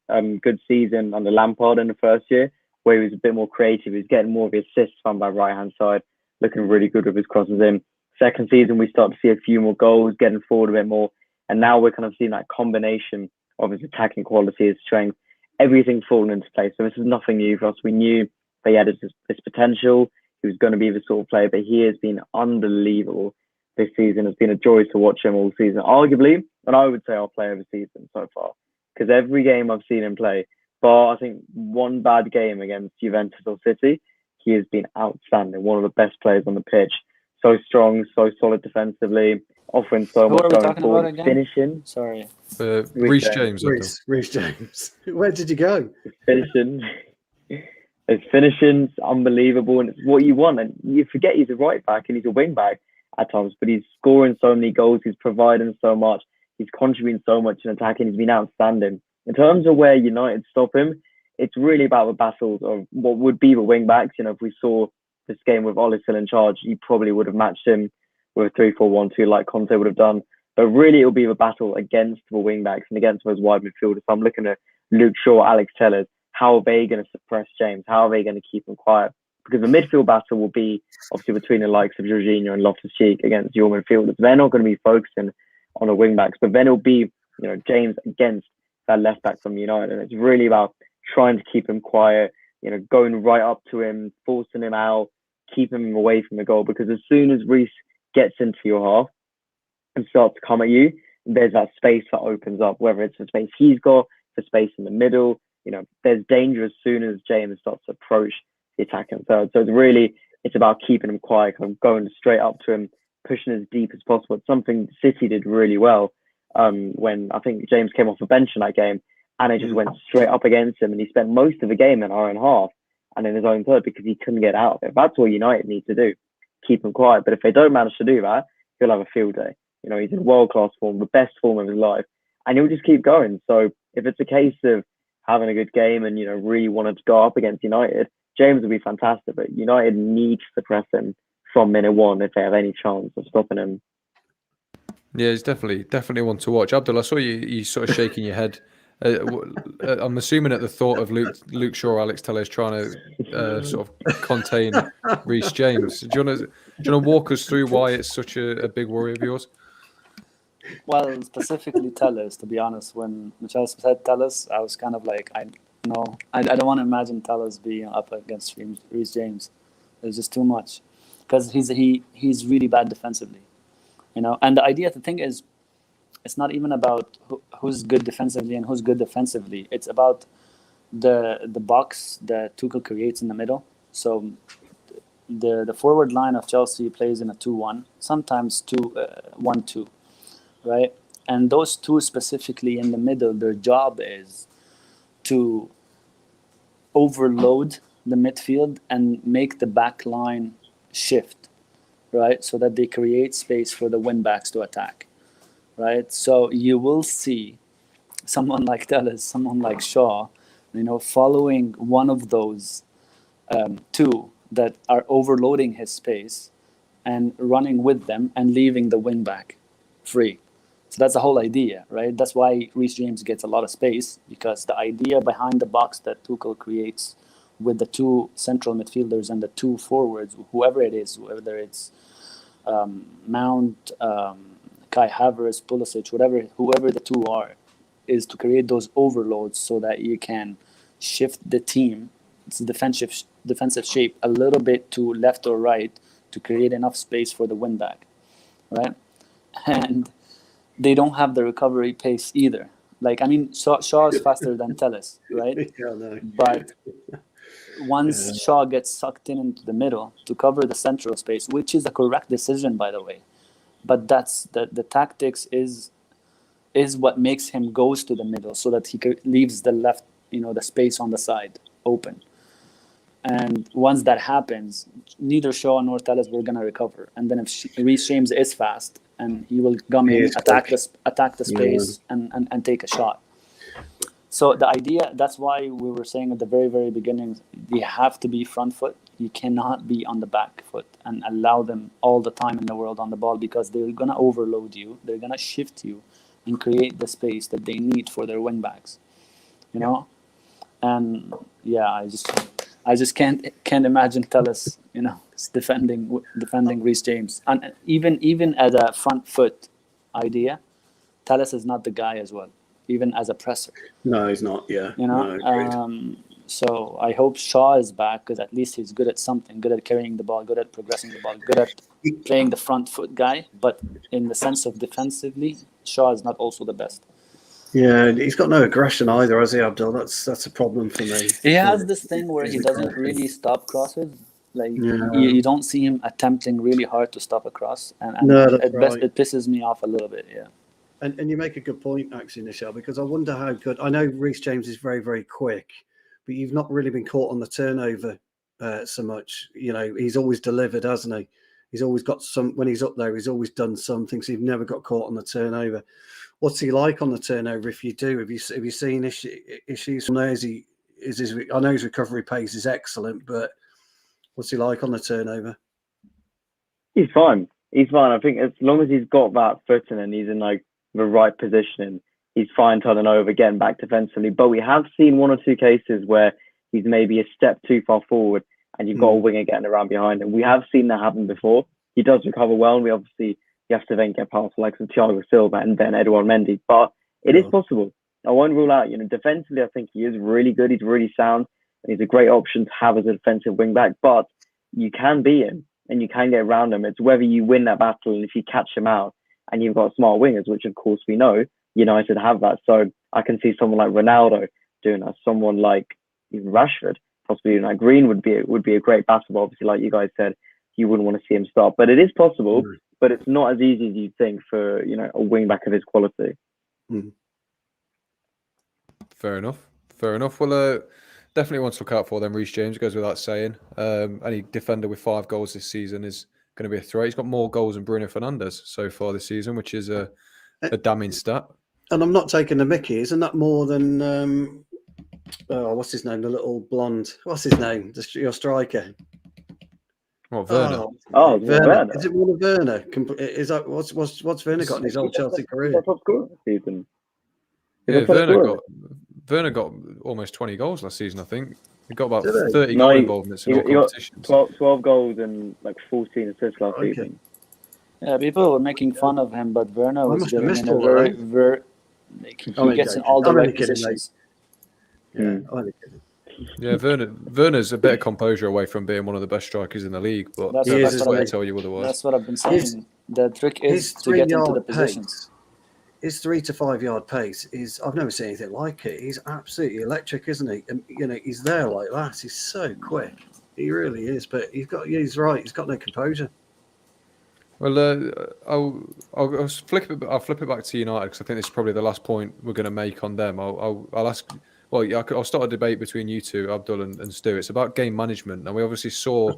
good season under Lampard in the first year, where he was a bit more creative. He was getting more of his assists from that right-hand side, looking really good with his crosses in. Second season, we start to see a few more goals, getting forward a bit more, and now we're kind of seeing that combination of his attacking quality, his strength, everything falling into place. So this is nothing new for us. We knew that he had this potential. He was going to be the sort of player, but he has been unbelievable this season. It's been a joy to watch him all season. Arguably, and I would say our player of the season so far, because every game I've seen him play, bar I think one bad game against Juventus or City, he has been outstanding. One of the best players on the pitch. So strong, so solid defensively, offering so much going forward. Finishing. Sorry. Rhys James. Rhys James. Where did you go? His finishing's unbelievable, and it's what you want. And you forget he's a right back and he's a wing back at times, but he's scoring so many goals, he's providing so much, he's contributing so much in attacking, he's been outstanding. In terms of where United stop him, it's really about the battles of what would be the wing backs. If we saw this game with Ole still in charge, he probably would have matched him with a 3-4-1-2 like Conte would have done. But really, it'll be the battle against the wing backs and against those wide midfielders. So I'm looking at Luke Shaw, Alex Tellers. How are they going to suppress James? How are they going to keep him quiet? Because the midfield battle will be obviously between the likes of Jorginho and Loftus-Cheek against your midfielders. They're not going to be focusing on the wing backs, but then it'll be James against that left back from United, and it's really about trying to keep him quiet, going right up to him, forcing him out, keeping him away from the goal. Because as soon as Rhys gets into your half and starts to come at you, there's that space that opens up, whether it's the space he's got, the space in the middle. There's danger as soon as James starts to approach the attacking third. So it's about keeping him quiet, kind of going straight up to him, pushing as deep as possible. It's something City did really well when I think James came off the bench in that game, and it just went straight up against him, and he spent most of the game in our own half and in his own third because he couldn't get out of it. That's what United need to do, keep him quiet. But if they don't manage to do that, he'll have a field day. He's in world-class form, the best form of his life, and he'll just keep going. So if it's a case of having a good game and, really wanted to go up against United, James will be fantastic, but United need to press him from minute one if they have any chance of stopping him. Yeah, he's definitely one to watch. Abdul, I saw you sort of shaking your head. I'm assuming at the thought of Luke Shaw, Alex Telles trying to sort of contain Rhys James. Do you want to walk us through why it's such a big worry of yours? Well, specifically Telles, to be honest. When Michelle said Telles, I was kind of like, I don't want to imagine Telles being up against Rhys James. It's just too much, because he's really bad defensively, And the thing is, it's not even about who's good defensively and who's good defensively. It's about the box that Tuchel creates in the middle. So the forward line of Chelsea plays in a 2-1, sometimes 1-2, right? And those two specifically in the middle, their job is to overload the midfield and make the back line shift, right? So that they create space for the wing backs to attack, right? So you will see someone like Telles, someone like Shaw, following one of those two that are overloading his space and running with them and leaving the wing back free. So that's the whole idea, right? That's why Rhys James gets a lot of space, because the idea behind the box that Tuchel creates with the two central midfielders and the two forwards, whoever it is, whether it's Mount, Kai Havertz, Pulisic, whoever the two are, is to create those overloads so that you can shift the team, its defensive shape, a little bit to left or right to create enough space for the win back, right? And they don't have the recovery pace either. Shaw is faster than Telles, right? Yeah, no. But once Shaw gets sucked into the middle to cover the central space, which is a correct decision, by the way, but that's the tactics is what makes him goes to the middle so that he leaves the left, the space on the side open. And once that happens, neither Shaw nor Telles were gonna recover. And then if Rhys James is fast, and he will come in, attack the space, and take a shot. So the idea, that's why we were saying at the very, very beginning, you have to be front foot. You cannot be on the back foot and allow them all the time in the world on the ball, because they're going to overload you. They're going to shift you and create the space that they need for their wing backs, know? And I just can't imagine Telles, defending Rhys James. And even as a front foot idea, Telles is not the guy as well, even as a presser. No, he's not. Yeah. So I hope Shaw is back, because at least he's good at something, good at carrying the ball, good at progressing the ball, good at playing the front foot guy. But in the sense of defensively, Shaw is not also the best. Yeah, he's got no aggression either, has he, Abdul? That's a problem for me. He has this thing where he doesn't really stop crosses. You don't see him attempting really hard to stop a cross, and it pisses me off a little bit. Yeah. And you make a good point, actually, Michelle, because I wonder how good. I know Rhys James is very, very quick, but you've not really been caught on the turnover so much. He's always delivered, hasn't he? He's always got some. When he's up there, he's always done something. So you've never got caught on the turnover. What's he like on the turnover? If you do, have you seen issues from there? I know his recovery pace is excellent, but what's he like on the turnover? He's fine. I think as long as he's got that footing and he's in the right positioning, he's fine turning over, getting back defensively. But we have seen one or two cases where he's maybe a step too far forward and you've got a winger getting around behind him. We have seen that happen before. He does recover well, and you have to then get past the likes of Thiago Silva and then Edouard Mendy. But it is possible. I won't rule out, defensively, I think he is really good. He's really sound. He's a great option to have as a defensive wing back, but you can beat him and you can get around him. It's whether you win that battle and if you catch him out and you've got smart wingers, which of course we know United have that. So I can see someone like Ronaldo doing that, someone like even Rashford, possibly even like Green would be a great battle. But obviously, like you guys said, you wouldn't want to see him start. But it is possible, but it's not as easy as you'd think for a wing back of his quality. Fair enough. Well, definitely one to look out for then. Rhys James, goes without saying. Any defender with 5 goals this season is going to be a threat. He's got more goals than Bruno Fernandes so far this season, which is a damning stat. And I'm not taking the mickey. Isn't that more than what's his name? The little blonde. What's his name? Your striker. What, Werner? Werner. Is it more than Werner? Is that what's Werner got in his old Chelsea career? Yeah, Werner got almost 20 goals last season, I think. He got about 30 goal involvements in all competitions. 12 goals and like 14 assists last season. Yeah, people were making fun of him, but Werner was doing in a very he gets in all the right positions. Yeah, Werner's a bit of composure away from being one of the best strikers in the league, but that's what I tell you otherwise. That's what I've been saying. The trick is to get into the positions. His 3 to 5 yard pace is, I've never seen anything like it. He's absolutely electric, isn't he? And, he's there like that. He's so quick. He really is. But he's right. He's got no composure. Well, I'll flip it back to United because I think this is probably the last point we're going to make on them. I'll ask. Well, yeah, I'll start a debate between you two, Abdul and Stu. It's about game management, and we obviously saw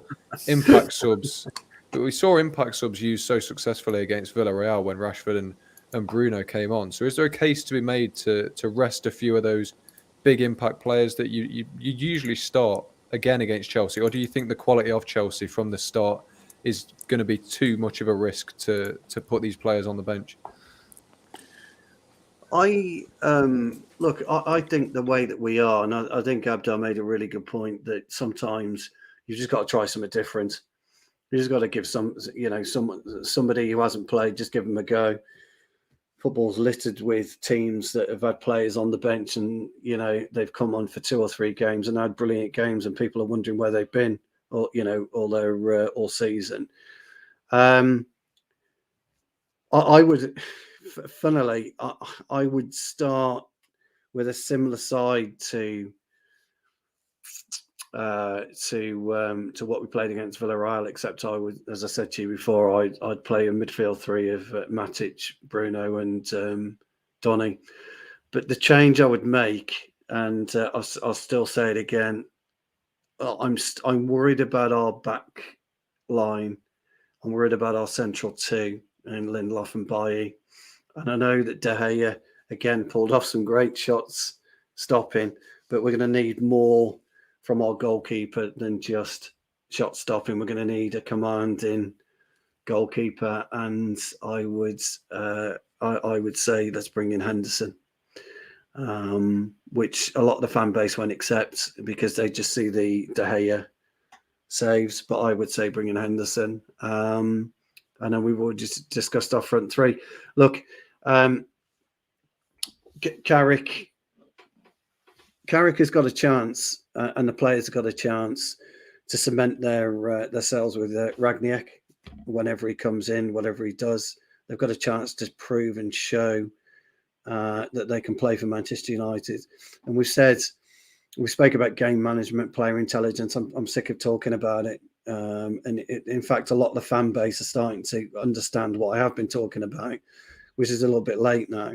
impact subs. But we saw impact subs used so successfully against Villarreal when Rashford and Bruno came on. So is there a case to be made to rest a few of those big impact players that you usually start again against Chelsea? Or do you think the quality of Chelsea from the start is going to be too much of a risk to put these players on the bench? I think the way that we are, and I think Abdul made a really good point that sometimes you've just got to try something different. You just got to give somebody who hasn't played, just give them a go. Football's littered with teams that have had players on the bench and, they've come on for 2 or 3 games and had brilliant games and people are wondering where they've been all season. I would, funnily, I would start with a similar side to what we played against Villarreal, except I would, as I said to you before, I'd play a midfield 3 of Matic, Bruno, and Donny. But the change I would make, and I'll still say it again, I'm worried about our back line. I'm worried about our central 2 and Lindelof and Bailly. And I know that De Gea again pulled off some great shots stopping, but we're going to need more from our goalkeeper than just shot stopping. We're going to need a commanding goalkeeper, and I would say let's bring in Henderson, which a lot of the fan base won't accept because they just see the De Gea saves. But I would say bring in Henderson. I know we've already just discussed our front 3. Look, Carrick has got a chance, and the players have got a chance to cement themselves with Ragniak whenever he comes in, whatever he does. They've got a chance to prove and show that they can play for Manchester United. And we spoke about game management, player intelligence. I'm sick of talking about it. In fact, a lot of the fan base are starting to understand what I have been talking about, which is a little bit late now.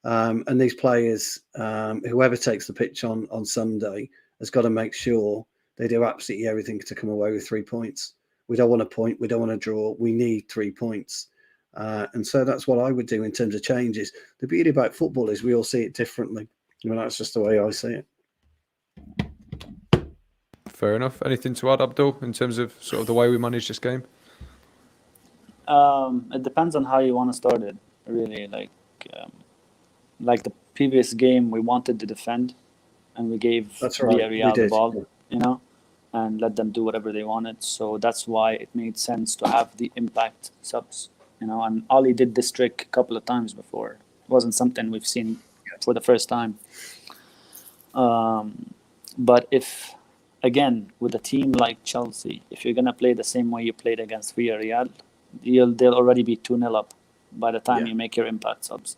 And these players, whoever takes the pitch on Sunday, has got to make sure they do absolutely everything to come away with 3 points. We don't want a point. We don't want to draw. We need 3 points. And so that's what I would do in terms of changes. The beauty about football is we all see it differently. That's just the way I see it. Fair enough. Anything to add, Abdul, in terms of sort of the way we manage this game? It depends on how you want to start it, really. Like the previous game, we wanted to defend, and we gave Villarreal the ball, and let them do whatever they wanted. So that's why it made sense to have the impact subs, And Oli did this trick a couple of times before. It wasn't something we've seen for the first time. But if, again, with a team like Chelsea, if you're going to play the same way you played against Villarreal, they'll already be 2-0 up by the time you make your impact subs.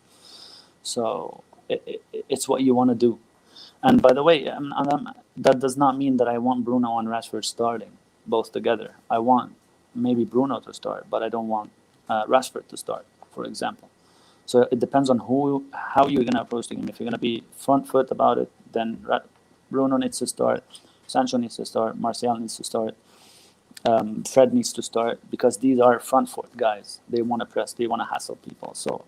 So it's what you want to do. And by the way, that does not mean that I want Bruno and Rashford starting both together. I want maybe Bruno to start, but I don't want Rashford to start, for example. So it depends on how you're going to approach the game. If you're going to be front foot about it, then Bruno needs to start, Sancho needs to start, Martial needs to start, Fred needs to start, because these are front foot guys. They want to press, they want to hassle people. So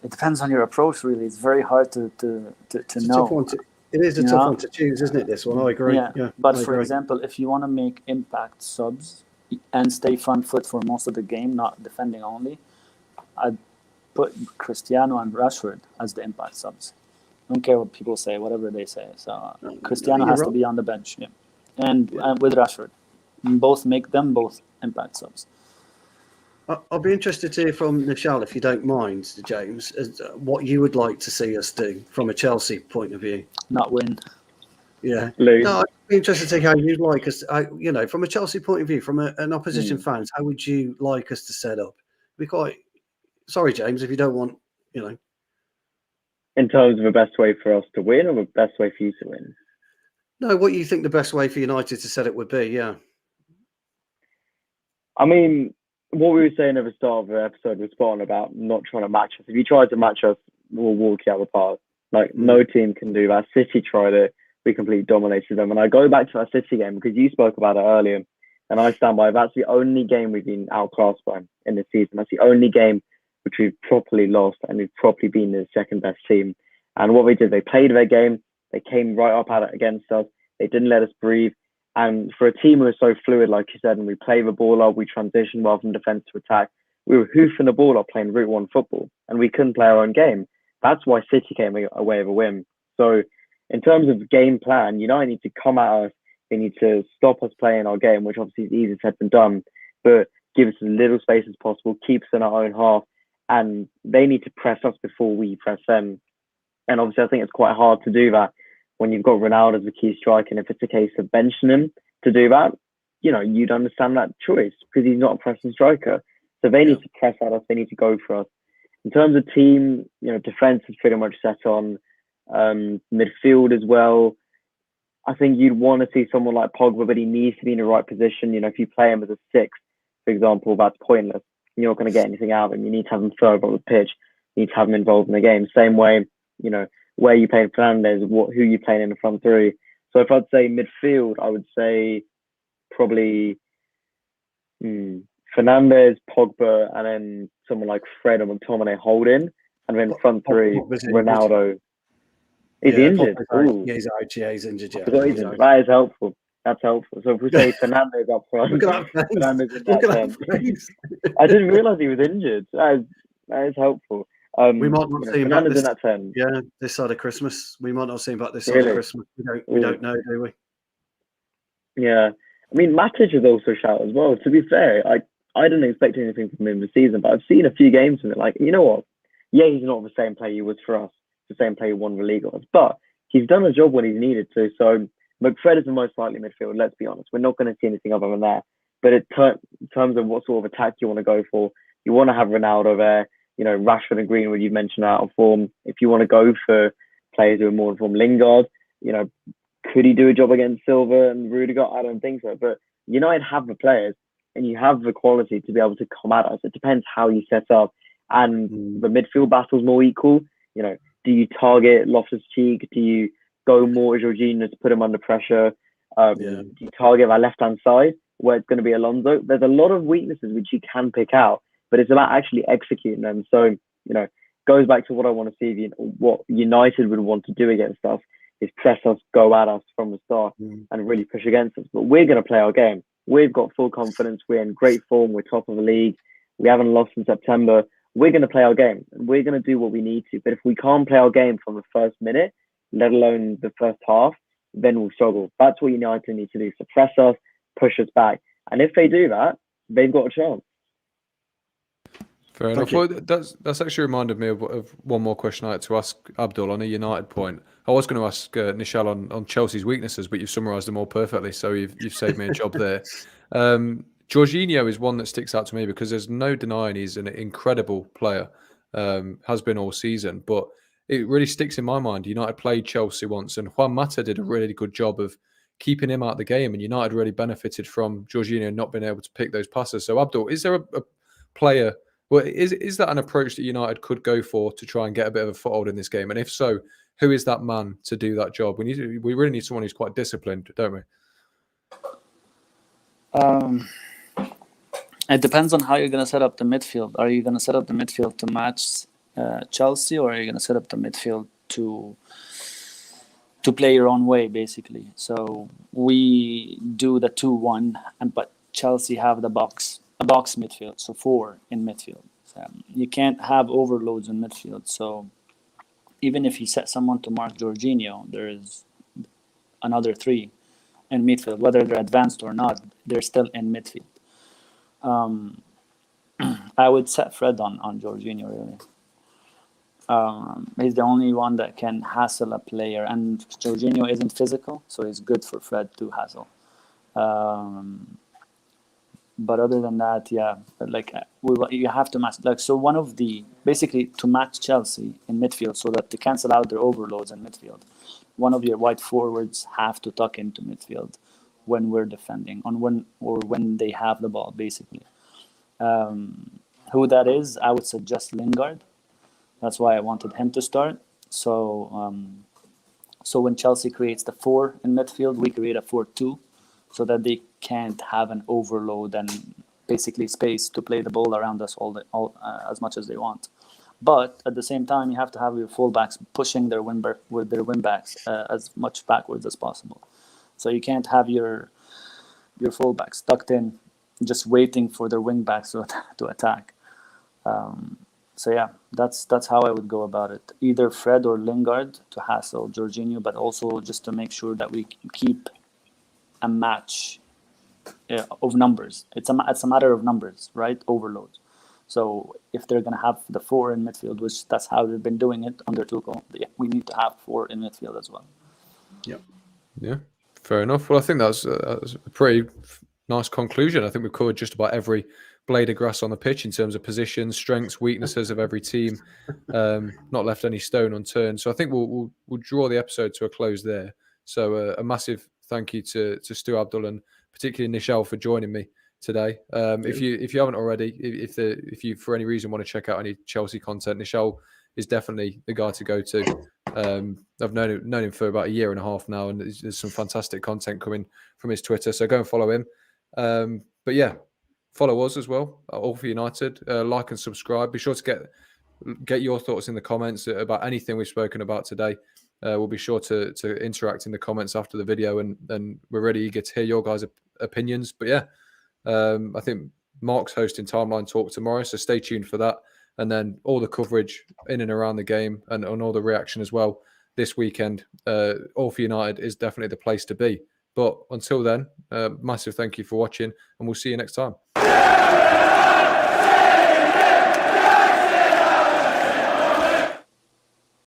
it depends on your approach, really. It's very hard to know. It is a tough one to choose, isn't it, this one? I agree. Yeah. But for example, if you want to make impact subs and stay front foot for most of the game, not defending only, I'd put Cristiano and Rashford as the impact subs. I don't care what people say, whatever they say. So Cristiano has to be on the bench, and with Rashford. Both make them both impact subs. I'll be interested to hear from Nishal, if you don't mind, James, what you would like to see us do from a Chelsea point of view. Not win. Yeah. Lou. No, I'd be interested to see how you'd like us, from a Chelsea point of view, from an opposition fans, how would you like us to set up? Be quite... Sorry, James, if you don't want, In terms of the best way for us to win, or the best way for you to win? No, what you think the best way for United to set it would be, yeah. I mean, what we were saying at the start of the episode was spot on about not trying to match us. If you try to match us, we'll walk you out of the park. No team can do that. City tried it. We completely dominated them. And I go back to that City game because you spoke about it earlier. And I stand by, that's the only game we've been outclassed by in this season. That's the only game which we've properly lost, and we've properly been the second best team. And what they did, they played their game. They came right up at it against us. They didn't let us breathe. And for a team who is so fluid, like you said, and we play the ball up, we transition rather than defense to attack, we were hoofing the ball up playing Route 1 football, and we couldn't play our own game. That's why City came away with a win. So in terms of game plan, United need to come at us. They need to stop us playing our game, which obviously is easier said than done, but give us as little space as possible, keep us in our own half, and they need to press us before we press them. And obviously I think it's quite hard to do that when you've got Ronaldo as the key striker, and if it's a case of benching him to do that, you'd understand that choice because he's not a pressing striker. So they need to press at us. They need to go for us. In terms of team, defense is pretty much set on. Midfield as well. I think you'd want to see someone like Pogba, but he needs to be in the right position. If you play him as a six, for example, that's pointless. You're not going to get anything out of him. You need to have him further up the pitch. You need to have him involved in the game. Same way, where you playing Fernandes, who you playing in the front three. So if I'd say midfield, I would say probably Fernandes, Pogba, and then someone like Fred or McTominay holding, and then front three, Ronaldo. Is he injured? Yeah, he's out. Yeah, he's injured. Yeah, that is helpful. That's helpful. So if we say Fernandes up front, look at that. I didn't realise he was injured. That is helpful. We might not see him back in that 10. Yeah, this side of Christmas. We might not see him back this side of Christmas. We don't know, do we? Yeah. I mean, Matic is also a shout as well. To be fair, I didn't expect anything from him this season, but I've seen a few games from it. Like, you know what? Yeah, he's not the same player he was for us, the same player who won the league on us, but he's done a job when he's needed to. So McFred is the most likely midfield, let's be honest. We're not going to see anything other than that. But in terms of what sort of attack you want to go for, you want to have Ronaldo there. Rashford and Greenwood, you mentioned, out of form. If you want to go for players who are more in form, Lingard, could he do a job against Silva and Rudiger? I don't think so. But United have the players and you have the quality to be able to come at us. It depends how you set up. And the midfield battle's more equal. Do you target Loftus-Cheek? Do you go more as Jorginho to put him under pressure? Do you target our left-hand side where it's going to be Alonso? There's a lot of weaknesses which you can pick out, but it's about actually executing them. So, goes back to what I want to see, what United would want to do against us is press us, go at us from the start and really push against us. But we're going to play our game. We've got full confidence. We're in great form. We're top of the league. We haven't lost in September. We're going to play our game. We're going to do what we need to. But if we can't play our game from the first minute, let alone the first half, then we'll struggle. That's what United need to do. Suppress us, push us back. And if they do that, they've got a chance. Fair enough. Thank Well, that's actually reminded me of one more question I had to ask Abdul on a United point. I was going to ask Nishal on Chelsea's weaknesses, but you've summarised them all perfectly, so you've saved me a job there. Jorginho is one that sticks out to me because there's no denying he's an incredible player, has been all season, but it really sticks in my mind. United played Chelsea once, and Juan Mata did a really good job of keeping him out of the game, and United really benefited from Jorginho not being able to pick those passes. So, Abdul, is there a player? Well, is that an approach that United could go for to try and get a bit of a foothold in this game? And if so, who is that man to do that job? We really need someone who's quite disciplined, don't we? It depends on how you're going to set up the midfield. Are you going to set up the midfield to match Chelsea, or are you going to set up the midfield to play your own way, basically? So we do the 2-1, but Chelsea have a box midfield, so 4 in midfield. You can't have overloads in midfield. So even if you set someone to mark Jorginho, there is another 3 in midfield. Whether they're advanced or not, they're still in midfield. I would set Fred on Jorginho, really. He's the only one that can hassle a player, and Jorginho isn't physical, so it's good for Fred to hassle. But other than that, yeah, like you have to match. Like, so one of the basically to match Chelsea in midfield, so that to cancel out their overloads in midfield, one of your wide forwards have to tuck into midfield when we're defending, when they have the ball, basically. Who that is, I would suggest Lingard. That's why I wanted him to start. So when Chelsea creates the 4 in midfield, we create a 4-2, so that they can't have an overload and basically space to play the ball around us all as much as they want. But at the same time, you have to have your fullbacks pushing their wingbacks as much backwards as possible. So you can't have your fullbacks tucked in, just waiting for their wingbacks to attack. So yeah, that's how I would go about it. Either Fred or Lingard to hassle Jorginho, but also just to make sure that we keep a match of numbers. It's a matter of numbers, right? Overload. So if they're going to have the 4 in midfield, which that's how they've been doing it under Tuchel, we need to have 4 in midfield as well. Yep. Yeah, fair enough. Well, I think that's a pretty nice conclusion. I think we've covered just about every blade of grass on the pitch in terms of positions, strengths, weaknesses of every team. Not left any stone unturned. So I think we'll draw the episode to a close there. So a massive thank you to Stu Abdul and particularly Nishal for joining me today. If you haven't already, if you for any reason want to check out any Chelsea content, Nishal is definitely the guy to go to. I've known him for about a year and a half now, and there's some fantastic content coming from his Twitter. So go and follow him. But yeah, follow us as well, All for United. Like and subscribe. Be sure to get your thoughts in the comments about anything we've spoken about today. We'll be sure to interact in the comments after the video, and we're really eager to hear your guys' opinions. But yeah, I think Mark's hosting Timeline Talk tomorrow, so stay tuned for that. And then all the coverage in and around the game and all the reaction as well this weekend. All for United is definitely the place to be. But until then, massive thank you for watching, and we'll see you next time.